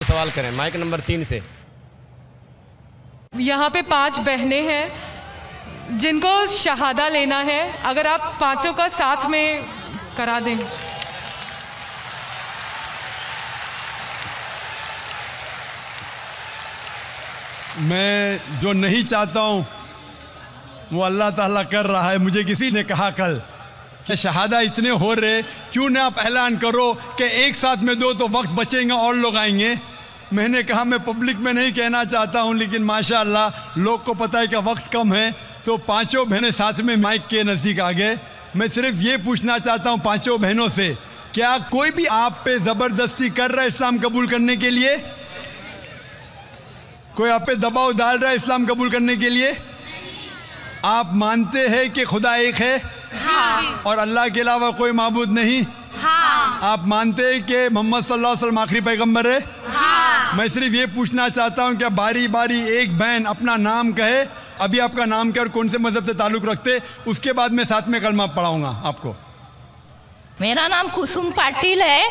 सवाल करें mic number 3 से। यहाँ पे 5 बहनें हैं जिनको शहादा लेना है, अगर आप पांचों का साथ में करा दें। मैं जो नहीं चाहता हूँ वो अल्लाह ताला कर रहा है। मुझे किसी ने कहा कल कि शहादा इतने हो रहे, क्यों ना आप ऐलान करो कि एक साथ में दो तो वक्त बचेगा और लोग आएंगे। मैंने कहा मैं पब्लिक में नहीं कहना चाहता हूँ, लेकिन माशाअल्लाह लोग को पता है कि वक्त कम है, तो पांचों बहनें साथ में माइक के नज़दीक आ गए। मैं सिर्फ ये पूछना चाहता हूँ पांचों बहनों से, क्या कोई भी आप पे ज़बरदस्ती कर रहा है इस्लाम कबूल करने के लिए? कोई आप पे दबाव डाल रहा है इस्लाम कबूल करने के लिए? आप मानते हैं कि खुदा एक है? हाँ। और अल्लाह के अलावा कोई माबूद नहीं? हाँ। आप मानते हैं कि मोहम्मद सल्लल्लाहु अलैहि वसल्लम आखिरी पैगंबर है? हाँ। मैं सिर्फ ये पूछना चाहता हूँ कि बारी बारी एक बहन अपना नाम कहे, अभी आपका नाम क्या और कौन से मजहब से ताल्लुक़ रखते, उसके बाद मैं साथ में कलमा पढ़ाऊँगा आपको। मेरा नाम कुसुम पाटिल है,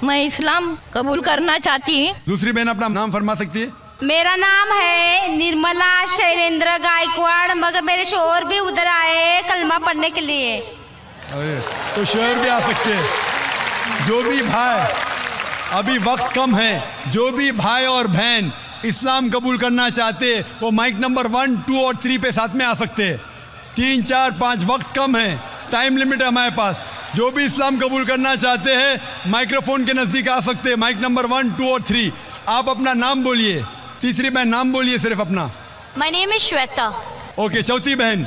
मैं इस्लाम कबूल करना चाहती हूँ। दूसरी बहन अपना नाम फरमा सकती है? मेरा नाम है निर्मला शैलेंद्र गायकवाड़, मगर मेरे शोहर भी उधर आए कलमा पढ़ने के लिए। अरे तो शोहर भी आ सकते हैं। जो भी भाई, अभी वक्त कम है, जो भी भाई और बहन इस्लाम कबूल करना चाहते वो माइक नंबर 1, 2 और 3 पे साथ में आ सकते हैं। 3, 4, 5 वक्त कम है, टाइम लिमिट है हमारे पास। जो भी इस्लाम कबूल करना चाहते हैं माइक्रोफोन के नज़दीक आ सकते हैं। माइक नंबर 1, 2 और 3। आप अपना नाम बोलिए। तीसरी बहन नाम बोलिए सिर्फ अपना। My name is Shweta. Okay, चौथी बहन।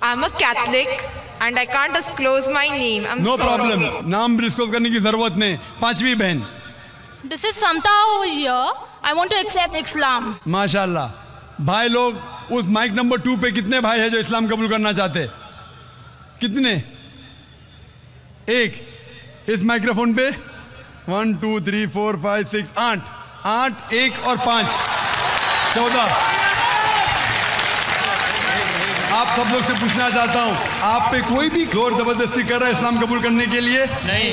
I'm a Catholic and I can't disclose my name. I'm no sorry. Problem, नाम डिस्क्लोज करने की जरूरत नहीं। पांचवी बहन। This is Samta over here. I want to accept Islam. माशाल्लाह। भाई लोग उस माइक नंबर 2 पे कितने भाई हैं जो इस्लाम कबूल करना चाहते? कितने? एक। इस माइक्रोफोन पे 1, 2, 3, 4, 5, 6, 8, 1 और 5, 14। आप सब लोग से पूछना चाहता हूँ, आप पे कोई भी जोर जबरदस्ती कर रहा है इस्लाम कबूल करने के लिए? नहीं।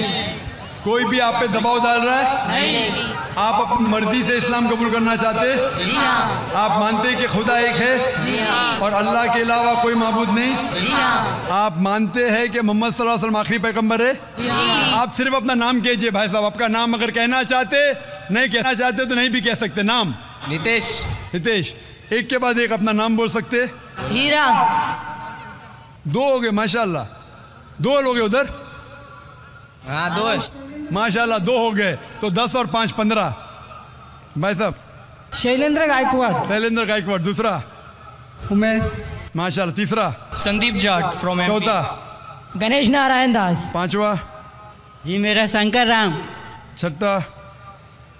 कोई भी आप पे दबाव डाल रहा है? नहीं। आप अपनी मर्जी से इस्लाम कबूल करना चाहते? जी हाँ। आप मानते हैं कि खुदा एक है? जी हाँ। और अल्लाह के अलावा कोई माबूद नहीं? जी हाँ। आप मानते हैं कि मोहम्मद सल्लल्लाहु अलैहि वसल्लम आखिरी पैगंबर है? जी। आप सिर्फ अपना नाम कीजिए भाई साहब। आपका नाम अगर कहना चाहते, नहीं कहना चाहते तो नहीं भी कह सकते। नाम? नितेश। नितेश। एक के बाद एक अपना नाम बोल सकते? हीरा। 2 हो गए माशाल्लाह। 2 लोग हैं उधर? हाँ, 2 माशाल्लाह 2 हो गए, तो 10 और 5 15। भाई साहब? शैलेंद्र गायकवाड़। शैलेंद्र गायकवाड़। दूसरा? उमेश। माशाल्लाह। तीसरा? Sandeep Jat from MP. चौथा? गणेश नारायण दास। पांचवा? जी मेरा शंकर राम। छठा?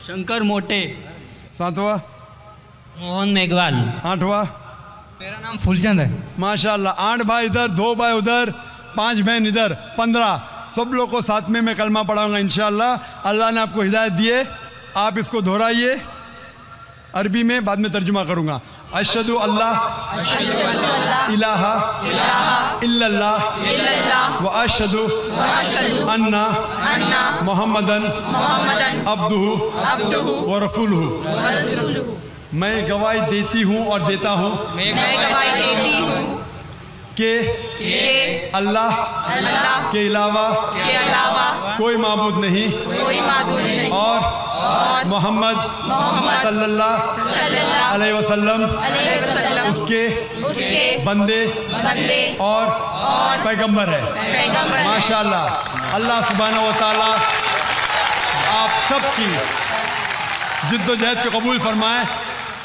शंकर मोटे। सातवां? मोहन मेघवाल। आठवां? मेरा नाम फूलचंद है। माशाल्लाह। 8 भाई इधर, 2 भाई उधर, 5 बहन इधर, 15। सब लोग को साथ में मैं कलमा पढ़ाऊंगा इंशाअल्लाह। अल्लाह ने आपको हिदायत दिए, आप इसको दोहराइए अरबी में, बाद में तर्जुमा करूंगा। अशहदु अल्लाह इलाहा इल्लल्लाह व अशहदु अन्ना मुहम्मदन अब्दुहु व रसूलुहु। मैं गवाही देती हूँ और देता हूँ कि अल्लाह के अलावा कोई माबूद नहीं और मोहम्मद सल्लल्लाहु अलैहि वसल्लम उसके बंदे और पैगंबर है। माशाल्लाह। अल्लाह सुब्हानहू व तआला आप सबकी जिद्दोजहद को कबूल फरमाए।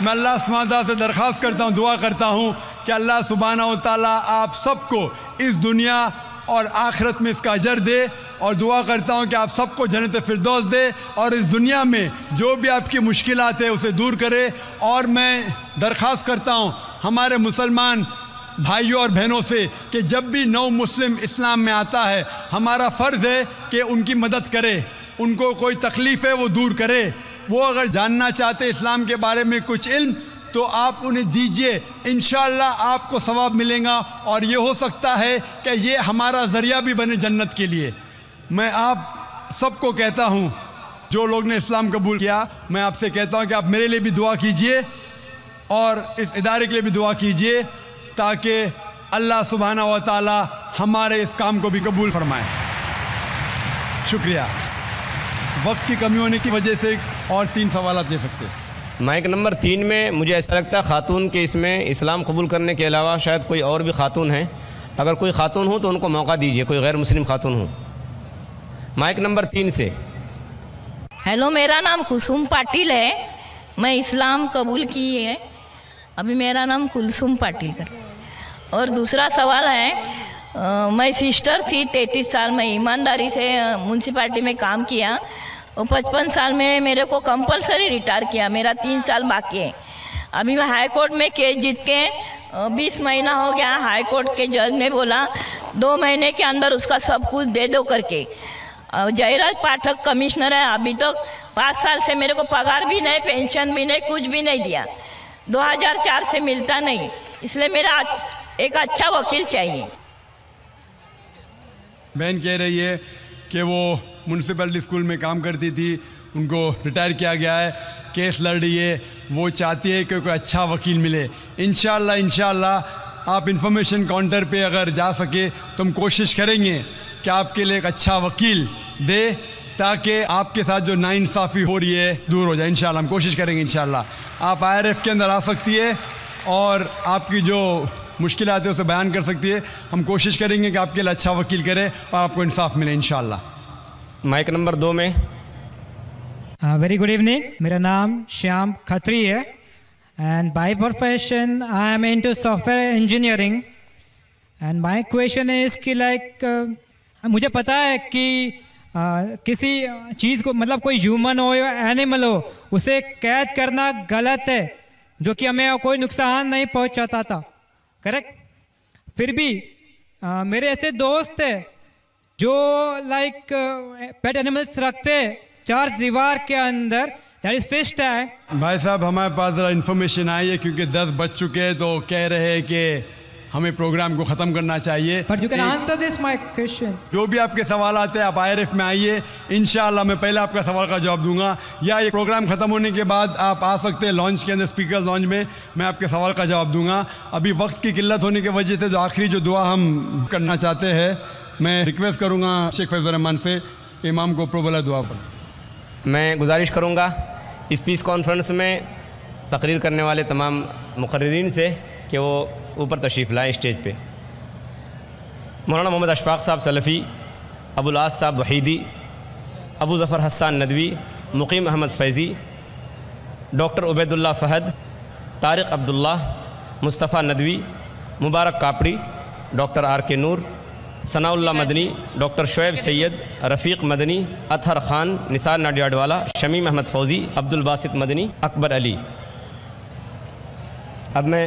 मैं अल्लाह सुब्हानहू व तआला से दरख्वास्त करता हूँ, दुआ करता हूँ कि अल्लाह सुब्हानहू व तआला आप सबको इस दुनिया और आखिरत में इसका अजर दे, और दुआ करता हूँ कि आप सबको जन्नत फिरदौस दे, और इस दुनिया में जो भी आपकी मुश्किलात है उसे दूर करे। और मैं दरख्वास्त करता हूँ हमारे मुसलमान भाइयों और बहनों से कि जब भी नौ मुस्लिम इस्लाम में आता है, हमारा फ़र्ज़ है कि उनकी मदद करे, उनको कोई तकलीफ़ है वो दूर करे। वो अगर जानना चाहते इस्लाम के बारे में कुछ इल्म, तो आप उन्हें दीजिए, इंशाअल्लाह आपको सवाब मिलेगा, और ये हो सकता है कि ये हमारा ज़रिया भी बने जन्नत के लिए। मैं आप सबको कहता हूँ जो लोग ने इस्लाम कबूल किया, मैं आपसे कहता हूँ कि आप मेरे लिए भी दुआ कीजिए और इस इदारे के लिए भी दुआ कीजिए ताकि अल्लाह सुब्हाना व तआला हमारे इस काम को भी कबूल फरमाए। शुक्रिया। वक्त की कमी होने की वजह से और 3 सवाल दे सकते हैं। माइक नंबर 3 में मुझे ऐसा लगता है खातून के इसमें इस्लाम कबूल करने के अलावा शायद कोई और भी खातून हैं। अगर कोई खातून हो तो उनको मौका दीजिए, कोई गैर मुस्लिम खातून हो। माइक नंबर 3 से। हेलो, मेरा नाम कुसुम पाटिल है। मैं इस्लाम कबूल की है। अभी मेरा नाम कुलसुम पाटिल कर। और दूसरा सवाल है, मैं सिस्टर थी, 33 साल में ईमानदारी से म्यूनसिपाल्टी में काम किया और 55 साल में मेरे को कंपलसरी रिटायर किया। मेरा 3 साल बाकी है। अभी मैं हाई कोर्ट में केस जीत के 20 महीना हो गया। हाई कोर्ट के जज ने बोला 2 महीने के अंदर उसका सब कुछ दे दो करके। जयराज पाठक कमिश्नर है, अभी तक 5 साल से मेरे को पगार भी नहीं, पेंशन भी नहीं, कुछ भी नहीं दिया। 2004 से मिलता नहीं, इसलिए मेरा एक अच्छा वकील चाहिए। बहन कह रही है कि वो म्यूनसिपैलिटी स्कूल में काम करती थी, उनको रिटायर किया गया है, केस लड़ रही है, वो चाहती है कि कोई अच्छा वकील मिले। इंशाअल्लाह आप इंफॉर्मेशन काउंटर पे अगर जा सके तो हम कोशिश करेंगे कि आपके लिए एक अच्छा वकील दे ताकि आपके साथ जो नाइंसाफ़ी हो रही है दूर हो जाए। इंशाअल्लाह हम कोशिश करेंगे। इंशाअल्लाह आप IRF के अंदर आ सकती है और आपकी जो मुश्किल आती है उसे बयान कर सकती है। हम कोशिश करेंगे कि आपके लिए अच्छा वकील करे और आपको इंसाफ मिले इंशाअल्लाह। माइक नंबर 2 में। वेरी गुड इवनिंग, मेरा नाम श्याम खत्री है and by profession I am into software engineering and my question is कि लाइक मुझे पता है कि किसी चीज़ को, मतलब कोई ह्यूमन हो या एनिमल हो, उसे कैद करना गलत है, जो कि हमें कोई नुकसान नहीं पहुंचाता था, करेक्ट। फिर भी मेरे ऐसे दोस्त है जो लाइक पेट एनिमल्स रखते 4 दीवार के अंदर, दैट इज फिश टैंक। भाई साहब, हमारे पास ज़रा इन्फॉर्मेशन आई है क्योंकि 10 बज चुके हैं, तो कह रहे हैं कि हमें प्रोग्राम को ख़त्म करना चाहिए। But you can answer this my question. जो भी आपके सवाल आते हैं आप IRF में आइए, इंशाअल्लाह मैं पहले आपका सवाल का जवाब दूंगा, या ये प्रोग्राम ख़त्म होने के बाद आप आ सकते हैं लॉन्च के अंदर, स्पीकर लॉन्च में, मैं आपके सवाल का जवाब दूंगा। अभी वक्त की किल्लत होने की वजह से जो आखिरी जो दुआ हम करना चाहते हैं, मैं रिक्वेस्ट करूँगा शेख फैज़ुर रहमान से, इमाम को प्रोबला दुआ पर। मैं गुजारिश करूँगा इस पीस कॉन्फ्रेंस में तकरीर करने वाले तमाम मुकर्रिरीन से कि वो ऊपर तशरीफ़ लाएँ स्टेज पे। मौलाना मोहम्मद अशफाक साहब सलफ़ी, अबुल आस साहब वहीदी, अबू ज़फ़र हसन नदवी, मुकीम अहमद फैज़ी, डॉक्टर उबैदुल्लाह फ़हद, तारिक अब्दुल्ला, मुस्तफ़ा नदवी, मुबारक कापड़ी, डॉक्टर RK नूर, सनाउल्लाह मदनी, डॉक्टर शुएब सैयद, रफ़ीक मदनी, अतहर ख़ान, निसार नाडियाडवाला, शमीम अहमद फ़ौज़ी, अब्दुल बासित मदनी, अकबर अली। अब मैं